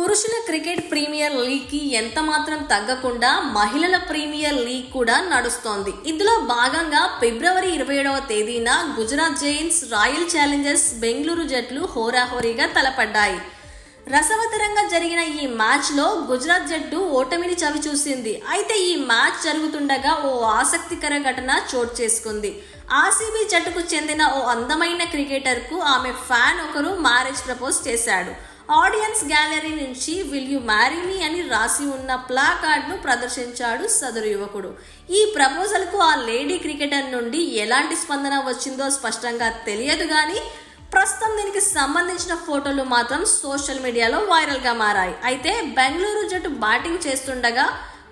పురుషుల cricket premier league కి ఎంత మాత్రం తగ్గకుండా మహిళల ప్రీమియర్ లీగ్ కూడా నడుస్తోంది. ఇందులో భాగంగా ఫిబ్రవరి 27వ తేదీన Gujarat Giants royal Challengers Bengaluru జట్లు హోరాహోరీగా తలపడ్డాయి. రసవత్తరంగా జరిగిన ఈ మ్యాచ్ లో గుజరాత్ జట్టు ఓటమిని చవిచూసింది. అయితే ఈ మ్యాచ్ జరుగుతుండగా ఓ ఆసక్తికర ఘటన చోటు చేసుకుంది. ఆర్సీబీ జట్టుకు చెందిన ఓ అందమైన క్రికెటర్ కు ఆమె ఫ్యాన్ ఒకరు మ్యారేజ్ ప్రపోజ్ చేశాడు. ఆడియన్స్ గ్యాలరీ నుంచి విల్ యు మ్యారీ మీ అని రాసి ఉన్న ప్లాకార్డ్ ను ప్రదర్శించాడు సదరు యువకుడు. ఈ ప్రపోజల్ కు ఆ లేడీ క్రికెటర్ నుండి ఎలాంటి స్పందన వచ్చిందో స్పష్టంగా తెలియదు గానీ ప్రస్తుతం దీనికి సంబంధించిన ఫోటోలు మాత్రం సోషల్ మీడియాలో వైరల్ గా మారాయి. అయితే బెంగళూరు జట్టు బ్యాటింగ్ చేస్తుండగా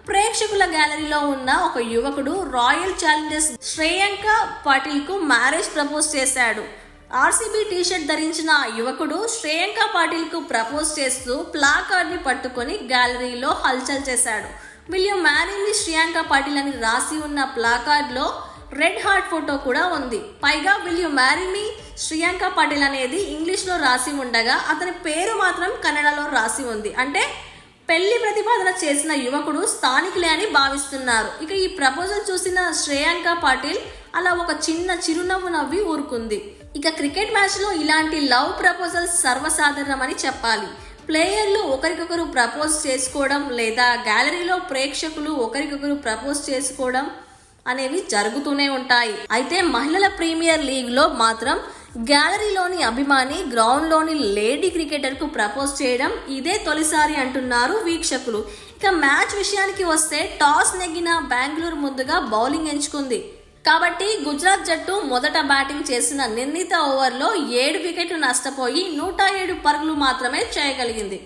ప్రేక్షకుల గ్యాలరీలో ఉన్న ఒక యువకుడు రాయల్ ఛాలెంజర్స్ శ్రేయాంక పాటిల్ కు మ్యారేజ్ ప్రపోజ్ చేశాడు. ఆర్సీబీ టీషర్ట్ ధరించిన ఆ యువకుడు శ్రేయాంక పాటిల్ కు ప్రపోజ్ చేస్తూ ప్లాకార్డ్ ని పట్టుకొని గ్యాలరీలో హల్చల్ చేశాడు. Will you marry me Shreyanka Patil అని రాసి ఉన్న ప్లాకార్డ్ లో రెడ్ హార్ట్ ఫోటో కూడా ఉంది. పైగా will you marry me Shreyanka Patil అనేది ఇంగ్లీష్ లో రాసి ఉండగా అతని పేరు మాత్రం కన్నడలో రాసి ఉంది. అంటే పెళ్లి ప్రతిపాదన చేసిన యువకుడు స్థానికులే అని భావిస్తున్నారు. ఇక ఈ ప్రపోజల్ చూసిన శ్రేయాంక పాటిల్ అలా ఒక చిన్న చిరునవ్వు నవ్వి ఊరుకుంది. ఇక క్రికెట్ మ్యాచ్ లో ఇలాంటి లవ్ ప్రపోజల్స్ సర్వసాధారణమని చెప్పాలి. ప్లేయర్లు ఒకరికొకరు ప్రపోజ్ చేసుకోవడం లేదా గ్యాలరీలో ప్రేక్షకులు ఒకరికొకరు ప్రపోజ్ చేసుకోవడం అనేవి జరుగుతూనే ఉంటాయి. అయితే మహిళల ప్రీమియర్ లీగ్ లో మాత్రం గ్యాలరీలోని అభిమాని గ్రౌండ్ లోని లేడీ క్రికెటర్ కు ప్రపోజ్ చేయడం ఇదే తొలిసారి అంటున్నారు వీక్షకులు. ఇక మ్యాచ్ విషయానికి వస్తే టాస్ నెగ్గిన బెంగళూరు ముందుగా బౌలింగ్ ఎంచుకుంది. కాబట్టి గుజరాత్ జట్టు మొదట బ్యాటింగ్ చేసిన నిర్ణీత ఓవర్లో 7 వికెట్లు నష్టపోయి 107 పరుగులు మాత్రమే చేయగలిగింది.